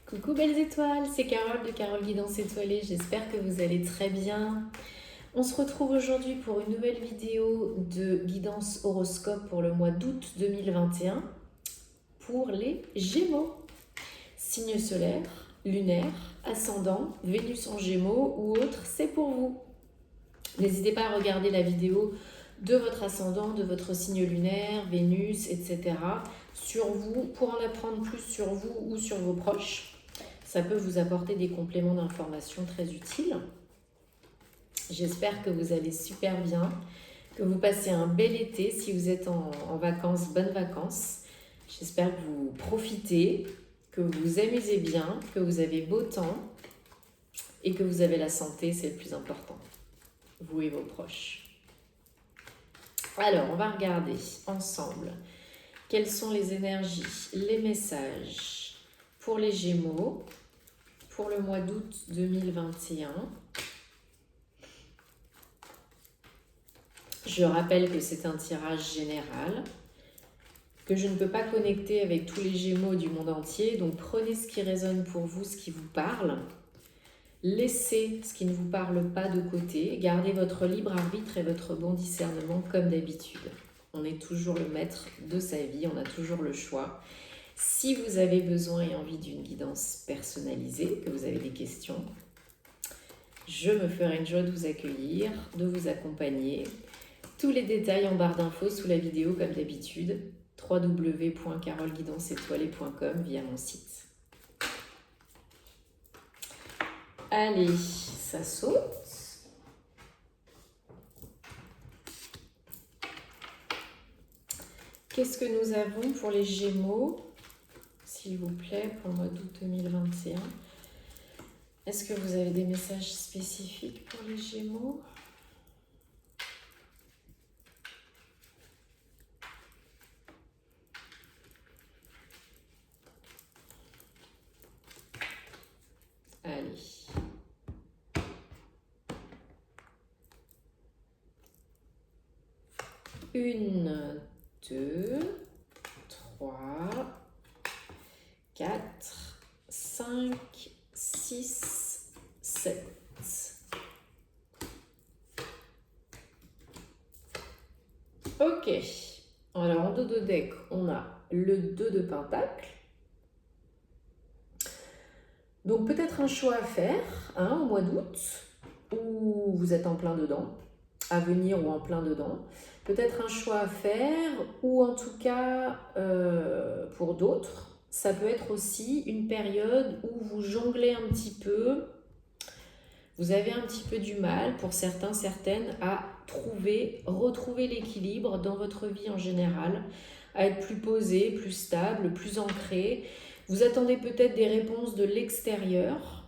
Coucou belles étoiles, c'est Carole de Carole Guidance Étoilée, j'espère que vous allez très bien. On se retrouve aujourd'hui pour une nouvelle vidéo de guidance horoscope pour le mois d'août 2021 pour les Gémeaux. Signe solaire, lunaire, ascendant, Vénus en Gémeaux ou autre, c'est pour vous. N'hésitez pas à regarder la vidéo de votre ascendant, de votre signe lunaire, Vénus, etc. sur vous pour en apprendre plus sur vous ou sur vos proches. Ça peut vous apporter des compléments d'information très utiles. J'espère que vous allez super bien, que vous passez un bel été. Si vous êtes en vacances, bonnes vacances. J'espère que vous profitez, que vous vous amusez bien, que vous avez beau temps et que vous avez la santé, c'est le plus important. Vous et vos proches. Alors, on va regarder ensemble quelles sont les énergies, les messages pour les Gémeaux pour le mois d'août 2021. Je rappelle que c'est un tirage général, que je ne peux pas connecter avec tous les Gémeaux du monde entier, donc prenez ce qui résonne pour vous, ce qui vous parle. Laissez ce qui ne vous parle pas de côté, gardez votre libre arbitre et votre bon discernement comme d'habitude. On est toujours le maître de sa vie, on a toujours le choix. Si vous avez besoin et envie d'une guidance personnalisée, que vous avez des questions, je me ferai une joie de vous accueillir, de vous accompagner. Tous les détails en barre d'infos sous la vidéo comme d'habitude, www.caroleguidanceétoilée.com via mon site. Allez, ça saute. Qu'est-ce que nous avons pour les Gémeaux, s'il vous plaît, pour le mois d'août 2021? Est-ce que vous avez des messages spécifiques pour les Gémeaux? Allez. Une, deux, trois, quatre, cinq, six, sept. Ok. Alors, en dos de deck, on a le 2 de Pentacle. Donc, peut-être un choix à faire au mois d'août, où vous êtes en plein dedans, à venir ou en plein dedans. Peut-être un choix à faire, ou en tout cas, pour d'autres, ça peut être aussi une période où vous jonglez un petit peu. Vous avez un petit peu du mal, pour certains, certaines, à retrouver l'équilibre dans votre vie en général, à être plus posé, plus stable, plus ancré. Vous attendez peut-être des réponses de l'extérieur,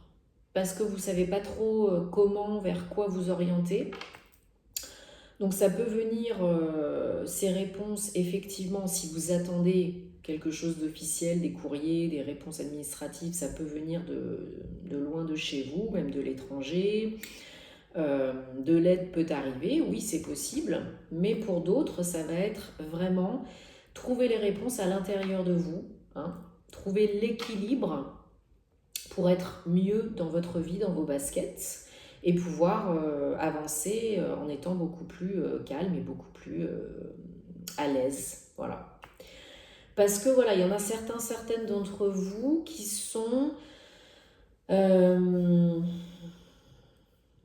parce que vous ne savez pas trop comment, vers quoi vous orienter. Donc ça peut venir, ces réponses, effectivement, si vous attendez quelque chose d'officiel, des courriers, des réponses administratives, ça peut venir de loin de chez vous, même de l'étranger. De l'aide peut arriver, oui c'est possible, mais pour d'autres ça va être vraiment trouver les réponses à l'intérieur de vous, trouver l'équilibre pour être mieux dans votre vie, dans vos baskets, et pouvoir avancer en étant beaucoup plus calme et beaucoup plus à l'aise. Voilà. Parce que voilà, il y en a certaines d'entre vous qui sont un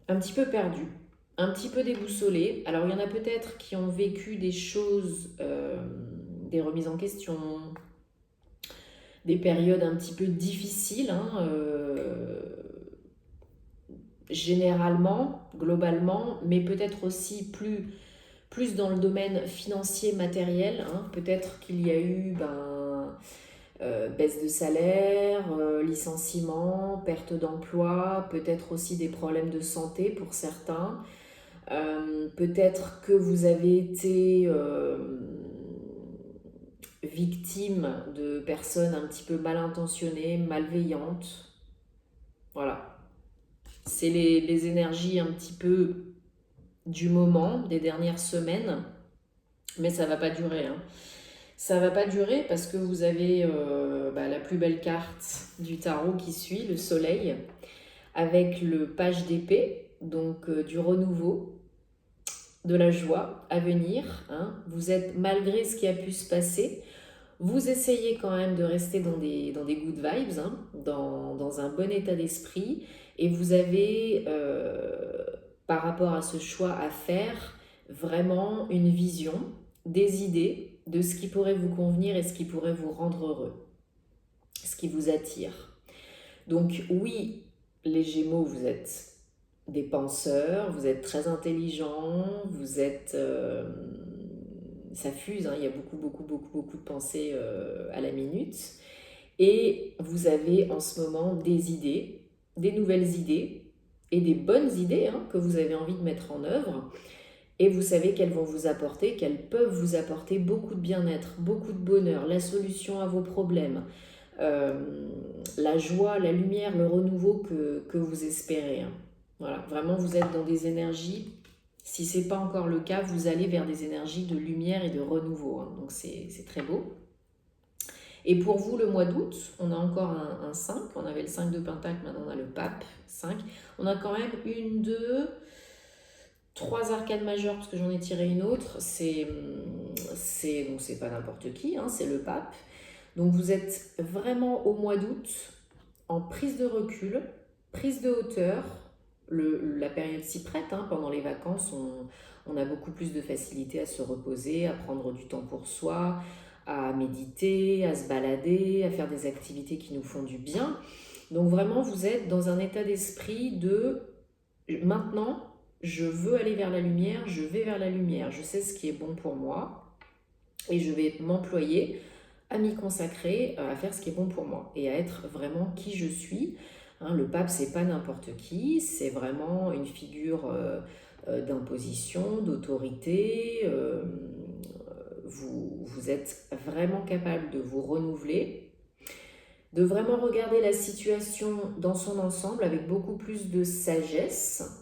petit peu perdus, un petit peu déboussolés. Alors il y en a peut-être qui ont vécu des choses, des remises en question, des périodes un petit peu difficiles, généralement, globalement, mais peut-être aussi plus dans le domaine financier, matériel. Peut-être qu'il y a eu baisse de salaire, licenciement, perte d'emploi, peut-être aussi des problèmes de santé pour certains. Peut-être que vous avez été victime de personnes un petit peu mal intentionnées, malveillantes. Voilà. C'est les énergies un petit peu du moment, des dernières semaines, mais ça ne va pas durer. Ça va pas durer parce que vous avez la plus belle carte du tarot qui suit, le soleil, avec le page d'épée, donc du renouveau, de la joie à venir. Hein. Vous êtes, malgré ce qui a pu se passer, vous essayez quand même de rester dans des good vibes, hein, dans un bon état d'esprit, et vous avez, par rapport à ce choix à faire, vraiment une vision, des idées de ce qui pourrait vous convenir et ce qui pourrait vous rendre heureux, ce qui vous attire. Donc oui, les Gémeaux, vous êtes des penseurs, vous êtes très intelligents, vous êtes... ça fuse, hein, il y a beaucoup de pensées à la minute. Et vous avez en ce moment des idées, des nouvelles idées et des bonnes idées, hein, que vous avez envie de mettre en œuvre. Et vous savez qu'elles vont vous apporter, qu'elles peuvent vous apporter beaucoup de bien-être, beaucoup de bonheur, la solution à vos problèmes, la joie, la lumière, le renouveau que vous espérez. Hein. Voilà, vraiment vous êtes dans des énergies, si ce n'est pas encore le cas, vous allez vers des énergies de lumière et de renouveau. Hein. Donc c'est très beau. Et pour vous, le mois d'août, on a encore un 5, on avait le 5 de Pentacle, maintenant on a le pape, 5. On a quand même une, deux, trois arcades majeures, parce que j'en ai tiré une autre, c'est pas n'importe qui, hein, c'est le pape. Donc vous êtes vraiment au mois d'août en prise de recul, prise de hauteur, la période s'y prête, hein, pendant les vacances, on a beaucoup plus de facilité à se reposer, à prendre du temps pour soi, à méditer, à se balader, à faire des activités qui nous font du bien. Donc vraiment, vous êtes dans un état d'esprit de maintenant, je veux aller vers la lumière, je vais vers la lumière, je sais ce qui est bon pour moi et je vais m'employer à m'y consacrer, à faire ce qui est bon pour moi et à être vraiment qui je suis. Hein, le pape, c'est pas n'importe qui, c'est vraiment une figure d'imposition, d'autorité. Vous êtes vraiment capable de vous renouveler, de vraiment regarder la situation dans son ensemble avec beaucoup plus de sagesse.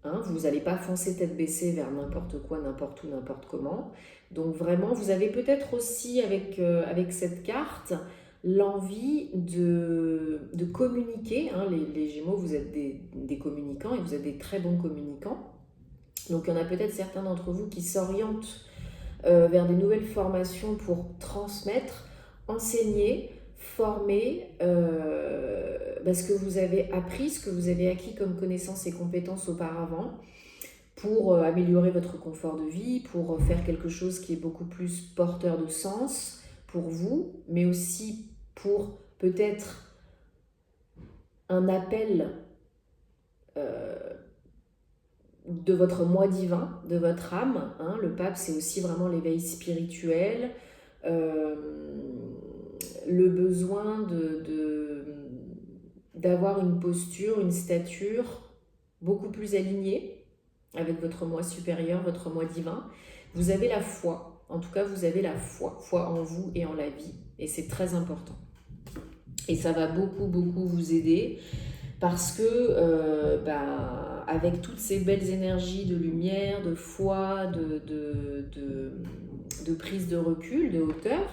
Hein, vous n'allez pas foncer tête baissée vers n'importe quoi, n'importe où, n'importe comment. Donc vraiment, vous avez peut-être aussi avec cette carte l'envie de communiquer. Hein, les Gémeaux, vous êtes des communicants et vous êtes des très bons communicants. Donc il y en a peut-être certains d'entre vous qui s'orientent vers des nouvelles formations pour transmettre, enseigner, former ce que vous avez appris, ce que vous avez acquis comme connaissances et compétences auparavant pour améliorer votre confort de vie, pour faire quelque chose qui est beaucoup plus porteur de sens pour vous, mais aussi pour peut-être un appel de votre moi divin, de votre âme. Hein. Le pape, c'est aussi vraiment l'éveil spirituel, le besoin d'avoir une posture, une stature beaucoup plus alignée avec votre moi supérieur, votre moi divin. Vous avez la foi, en tout cas vous avez la foi en vous et en la vie, et c'est très important. Et ça va beaucoup vous aider parce que avec toutes ces belles énergies de lumière, de foi, de prise de recul, de hauteur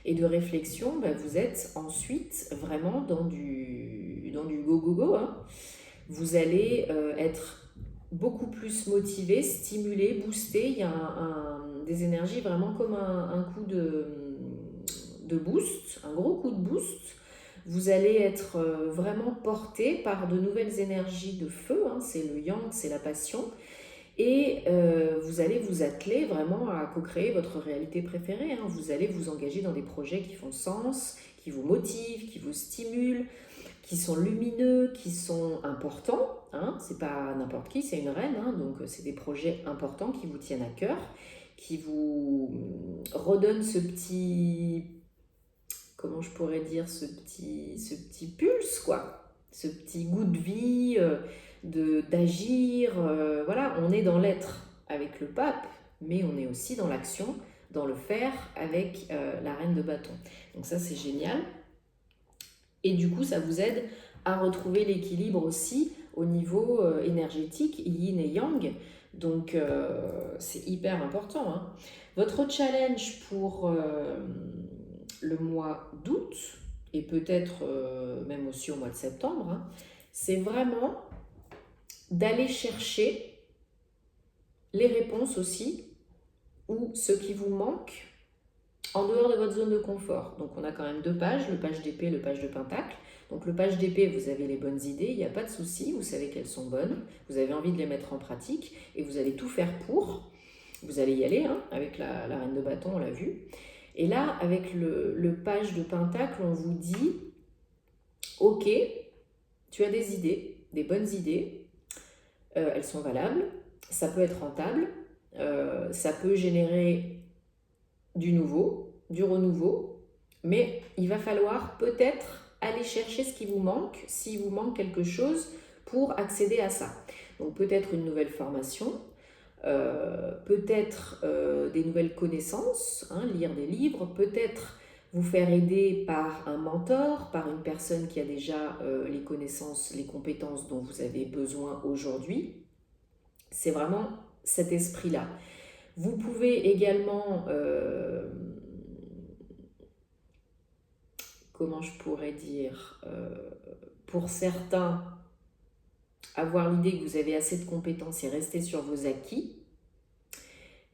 et de réflexion, vous êtes ensuite vraiment dans du go. Hein. Vous allez être beaucoup plus motivé, stimulé, boosté. Il y a des énergies vraiment comme un coup de boost, un gros coup de boost. Vous allez être vraiment porté par de nouvelles énergies de feu, hein, c'est le yang, c'est la passion, et vous allez vous atteler vraiment à co-créer votre réalité préférée. Hein. Vous allez vous engager dans des projets qui font sens, qui vous motivent, qui vous stimulent, qui sont lumineux, qui sont importants. Hein. C'est pas n'importe qui, c'est une reine, hein, donc c'est des projets importants qui vous tiennent à cœur, qui vous redonnent ce petit... comment je pourrais dire, ce petit pulse, quoi, ce petit goût de vie, d'agir, voilà, on est dans l'être avec le pape, mais on est aussi dans l'action, dans le faire avec la reine de bâton. Donc ça, c'est génial. Et du coup, ça vous aide à retrouver l'équilibre aussi au niveau énergétique, yin et yang. Donc, c'est hyper important, hein. Votre challenge pour le mois d'août, et peut-être même aussi au mois de septembre, hein, c'est vraiment d'aller chercher les réponses aussi, ou ce qui vous manque en dehors de votre zone de confort. Donc on a quand même deux pages, le page d'épée, le page de pentacle. Donc le page d'épée, vous avez les bonnes idées, il n'y a pas de souci, vous savez qu'elles sont bonnes, vous avez envie de les mettre en pratique et vous allez tout faire pour. Vous allez y aller, hein, avec la reine de bâton, on l'a vu. Et là, avec le page de pentacle, on vous dit, ok, tu as des idées, des bonnes idées, elles sont valables, ça peut être rentable, ça peut générer du nouveau, du renouveau, mais il va falloir peut-être aller chercher ce qui vous manque, s'il vous manque quelque chose pour accéder à ça. Donc peut-être une nouvelle formation, peut-être des nouvelles connaissances, hein, lire des livres, peut-être vous faire aider par un mentor, par une personne qui a déjà les connaissances, les compétences dont vous avez besoin aujourd'hui. C'est vraiment cet esprit-là. Vous pouvez également, comment je pourrais dire, pour certains, avoir l'idée que vous avez assez de compétences et rester sur vos acquis.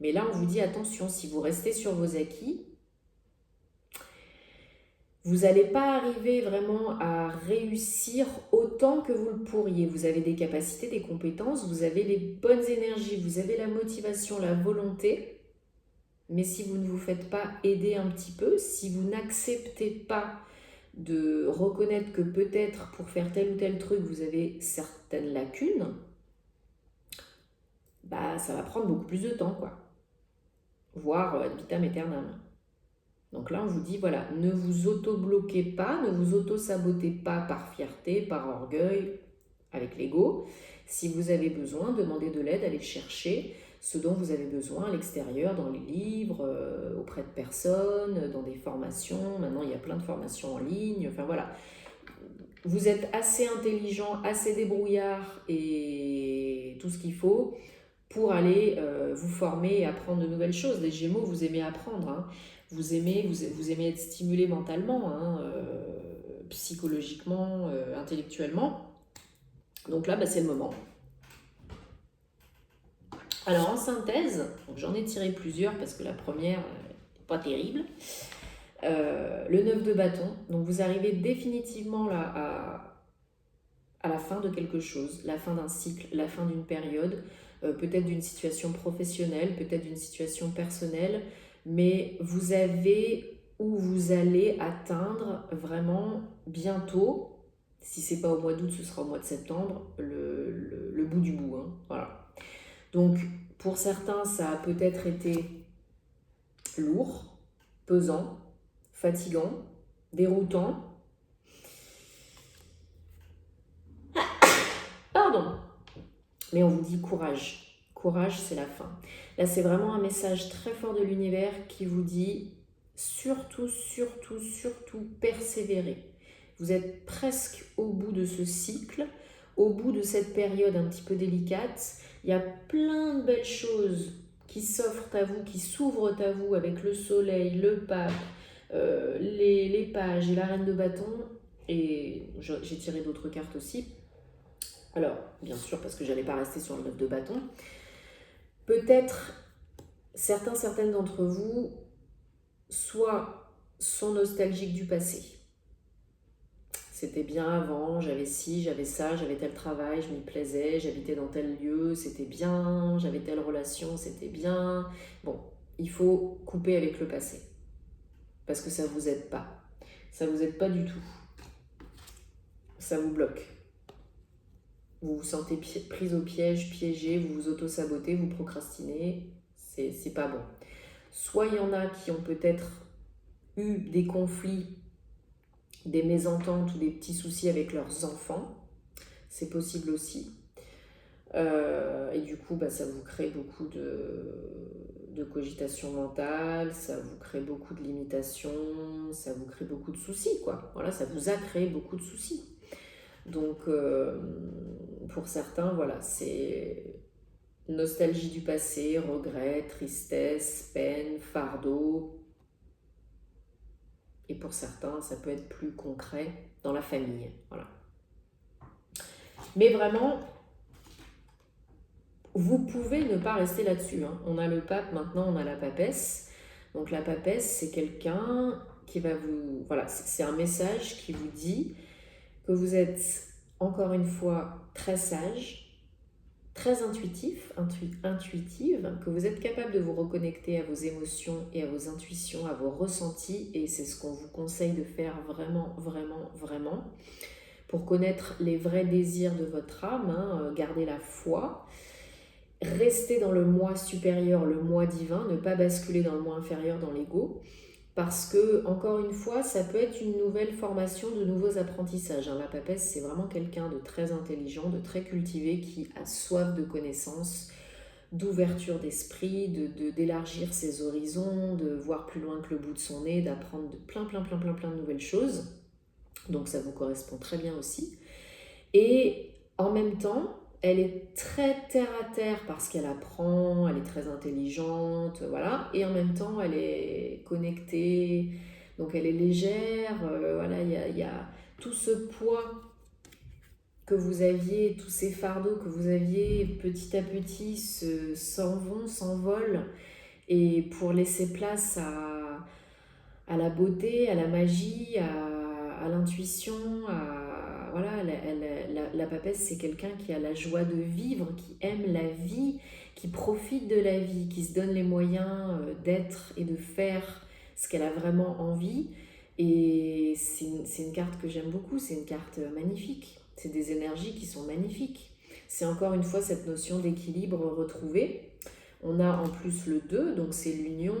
Mais là, on vous dit attention, si vous restez sur vos acquis, vous n'allez pas arriver vraiment à réussir autant que vous le pourriez. Vous avez des capacités, des compétences, vous avez les bonnes énergies, vous avez la motivation, la volonté. Mais si vous ne vous faites pas aider un petit peu, si vous n'acceptez pas de reconnaître que peut-être pour faire tel ou tel truc, vous avez certaines lacunes, bah ça va prendre beaucoup plus de temps, quoi. Voire ad vitam aeternam. Donc là, on vous dit, voilà, ne vous auto-bloquez pas, ne vous auto-sabotez pas par fierté, par orgueil, avec l'ego. Si vous avez besoin, demandez de l'aide, allez chercher ce dont vous avez besoin à l'extérieur, dans les livres, auprès de personnes, dans des formations. Maintenant, il y a plein de formations en ligne. Enfin voilà, vous êtes assez intelligent, assez débrouillard et tout ce qu'il faut pour aller vous former et apprendre de nouvelles choses. Les Gémeaux, vous aimez apprendre, hein. Vous aimez être stimulé mentalement, hein, psychologiquement, intellectuellement. Donc là, bah, c'est le moment. Alors en synthèse, j'en ai tiré plusieurs parce que la première n'est pas terrible. Le 9 de bâton, donc vous arrivez définitivement là à la fin de quelque chose, la fin d'un cycle, la fin d'une période, peut-être d'une situation professionnelle, peut-être d'une situation personnelle, mais vous avez où vous allez atteindre vraiment bientôt, si c'est pas au mois d'août, ce sera au mois de septembre, le bout du bout, hein, voilà. Donc, pour certains, ça a peut-être été lourd, pesant, fatigant, déroutant. Pardon. Mais on vous dit courage. Courage, c'est la fin. Là, c'est vraiment un message très fort de l'univers qui vous dit surtout, surtout, surtout persévérer. Vous êtes presque au bout de ce cycle, au bout de cette période un petit peu délicate. Il y a plein de belles choses qui s'offrent à vous, qui s'ouvrent à vous avec le soleil, le pape, les pages et la reine de bâton. Et j'ai tiré d'autres cartes aussi. Alors, bien sûr, parce que je n'allais pas rester sur le 9 de bâton. Peut-être certaines d'entre vous, soit sont nostalgiques du passé. C'était bien avant, j'avais ci, j'avais ça, j'avais tel travail, je m'y plaisais, j'habitais dans tel lieu, c'était bien, j'avais telle relation, c'était bien. Bon, il faut couper avec le passé. Parce que ça ne vous aide pas. Ça ne vous aide pas du tout. Ça vous bloque. Vous vous sentez prise au piège, piégé, vous vous auto-sabotez, vous procrastinez. C'est pas bon. Soit il y en a qui ont peut-être eu des conflits, des mésententes ou des petits soucis avec leurs enfants. C'est possible aussi. Et du coup, bah, ça vous crée beaucoup de cogitation mentale, ça vous crée beaucoup de limitations, ça vous crée beaucoup de soucis, quoi. Voilà, ça vous a créé beaucoup de soucis. Donc, pour certains, voilà, c'est nostalgie du passé, regret, tristesse, peine, fardeau. Et pour certains, ça peut être plus concret dans la famille. Voilà. Mais vraiment, vous pouvez ne pas rester là-dessus. Hein. On a le pape, maintenant on a la papesse. Donc la papesse, c'est quelqu'un qui va vous... Voilà, c'est un message qui vous dit que vous êtes, encore une fois, très sage, très intuitive, que vous êtes capable de vous reconnecter à vos émotions et à vos intuitions, à vos ressentis, et c'est ce qu'on vous conseille de faire vraiment, vraiment, vraiment, pour connaître les vrais désirs de votre âme, hein, garder la foi, rester dans le moi supérieur, le moi divin, ne pas basculer dans le moi inférieur, dans l'ego, parce que, encore une fois, ça peut être une nouvelle formation, de nouveaux apprentissages. La papesse, c'est vraiment quelqu'un de très intelligent, de très cultivé, qui a soif de connaissances, d'ouverture d'esprit, d'élargir ses horizons, de voir plus loin que le bout de son nez, d'apprendre de plein de nouvelles choses. Donc ça vous correspond très bien aussi. Et en même temps, elle est très terre à terre parce qu'elle apprend, elle est très intelligente, voilà. Et en même temps, elle est connectée, donc elle est légère. Voilà, il y a tout ce poids que vous aviez, tous ces fardeaux que vous aviez petit à petit s'en vont, s'envolent. Et pour laisser place à la beauté, à la magie, à l'intuition, voilà, la papesse, c'est quelqu'un qui a la joie de vivre, qui aime la vie, qui profite de la vie, qui se donne les moyens d'être et de faire ce qu'elle a vraiment envie. Et c'est une carte que j'aime beaucoup, c'est une carte magnifique. C'est des énergies qui sont magnifiques. C'est encore une fois cette notion d'équilibre retrouvée. On a en plus le 2, donc c'est l'union,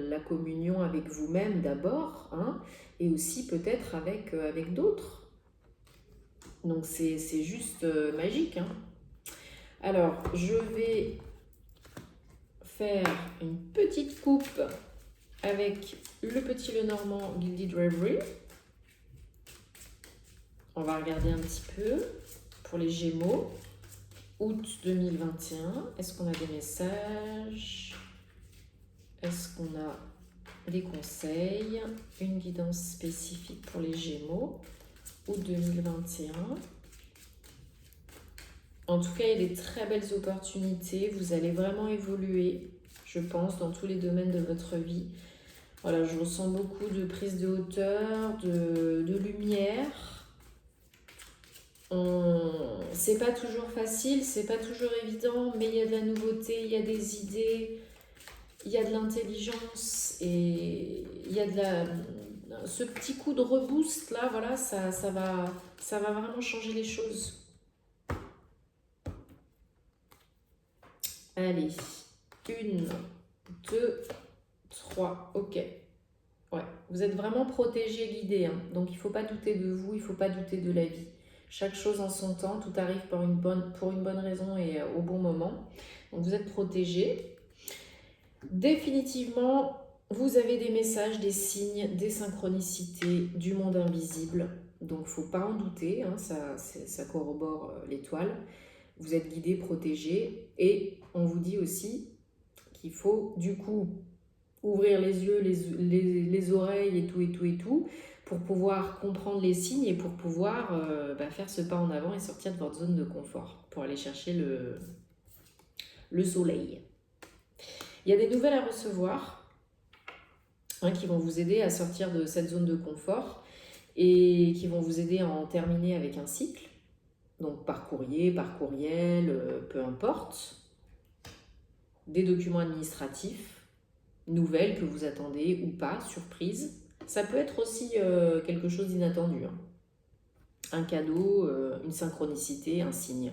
la communion avec vous-même d'abord, hein, et aussi peut-être avec d'autres. Donc c'est juste magique. Hein. Alors, je vais faire une petite coupe avec le petit Lenormand Gilded Reverie. On va regarder un petit peu pour les Gémeaux. Août 2021, est-ce qu'on a des messages? Est-ce qu'on a des conseils? Une guidance spécifique pour les Gémeaux, août 2021. En tout cas, il y a des très belles opportunités. Vous allez vraiment évoluer, je pense, dans tous les domaines de votre vie. Voilà, je ressens beaucoup de prise de hauteur, de lumière. C'est pas toujours facile, c'est pas toujours évident, mais il y a de la nouveauté, il y a des idées, il y a de l'intelligence et il y a ce petit coup de reboost là, voilà, ça va vraiment changer les choses. Allez, 1, 2, 3, ok. Ouais, vous êtes vraiment protégé, guidé, hein. Donc il ne faut pas douter de vous, il ne faut pas douter de la vie. Chaque chose en son temps, tout arrive pour une bonne raison et au bon moment. Donc vous êtes protégé. Définitivement, vous avez des messages, des signes, des synchronicités du monde invisible. Donc il ne faut pas en douter, hein, ça corrobore l'étoile. Vous êtes guidé, protégé. Et on vous dit aussi qu'il faut du coup ouvrir les yeux, les oreilles et tout, pour pouvoir comprendre les signes et pour pouvoir faire ce pas en avant et sortir de votre zone de confort, pour aller chercher le soleil. Il y a des nouvelles à recevoir, hein, qui vont vous aider à sortir de cette zone de confort et qui vont vous aider à en terminer avec un cycle, donc par courrier, par courriel, peu importe, des documents administratifs, nouvelles que vous attendez ou pas, surprise. Ça peut être aussi quelque chose d'inattendu. Hein. Un cadeau, une synchronicité, un signe.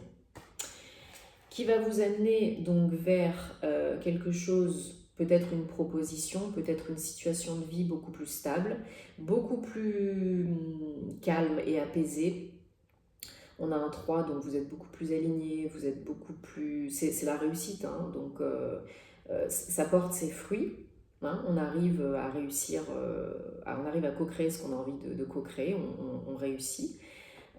Qui va vous amener donc vers quelque chose, peut-être une proposition, peut-être une situation de vie beaucoup plus stable, beaucoup plus calme et apaisée. On a un 3, donc vous êtes beaucoup plus aligné, vous êtes beaucoup plus... C'est la réussite, hein, donc ça porte ses fruits. Hein, on arrive à réussir, on arrive à co-créer ce qu'on a envie de co-créer, on réussit.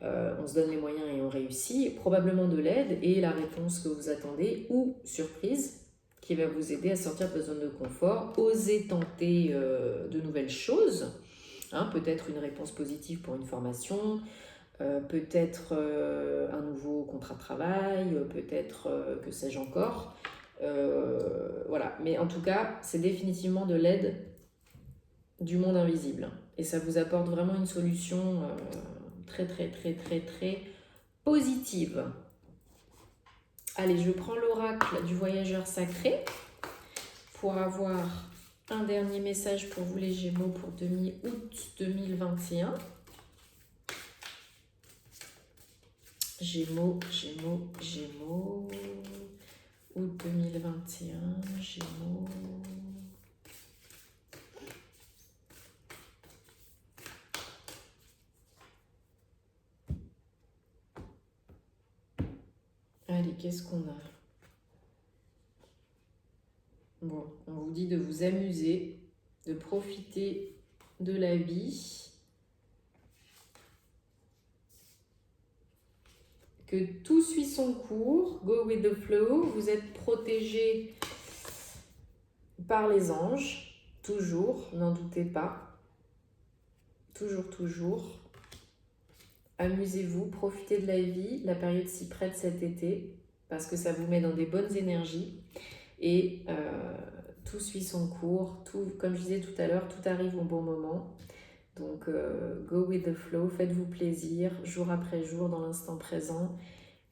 on se donne les moyens et on réussit, probablement de l'aide et la réponse que vous attendez, ou surprise, qui va vous aider à sortir de votre zone de confort, oser tenter de nouvelles choses, hein, peut-être une réponse positive pour une formation, peut-être un nouveau contrat de travail, peut-être que sais-je encore. Voilà, mais en tout cas, c'est définitivement de l'aide du monde invisible. Et ça vous apporte vraiment une solution très, très, très, très, très positive. Allez, je prends l'oracle du voyageur sacré pour avoir un dernier message pour vous les Gémeaux pour août 2021. Gémeaux, Gémeaux, Gémeaux. Août 2021, Gémeaux. Allez, qu'est-ce qu'on a? Bon, on vous dit de vous amuser, de profiter de la vie, que tout suit son cours, go with the flow, vous êtes protégé par les anges, toujours, n'en doutez pas, toujours, toujours. Amusez-vous, profitez de la vie, la période s'y prête cet été, parce que ça vous met dans des bonnes énergies, et tout suit son cours, tout, comme je disais tout à l'heure, tout arrive au bon moment. Donc, go with the flow, faites-vous plaisir, jour après jour, dans l'instant présent.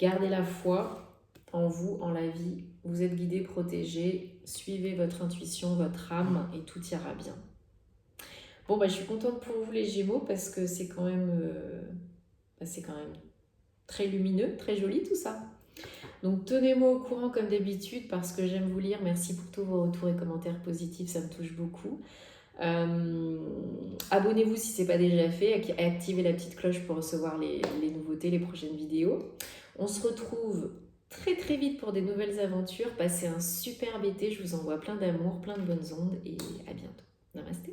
Gardez la foi en vous, en la vie. Vous êtes guidé, protégé. Suivez votre intuition, votre âme, et tout ira bien. Bon, bah, je suis contente pour vous les Gémeaux, parce que c'est quand même très lumineux, très joli tout ça. Donc tenez-moi au courant comme d'habitude parce que j'aime vous lire. Merci pour tous vos retours et commentaires positifs, ça me touche beaucoup. Abonnez-vous si ce n'est pas déjà fait, activez la petite cloche pour recevoir les nouveautés, les prochaines vidéos. On se retrouve très très vite pour des nouvelles aventures. Passez un superbe été, je vous envoie plein d'amour, plein de bonnes ondes et à bientôt. Namasté.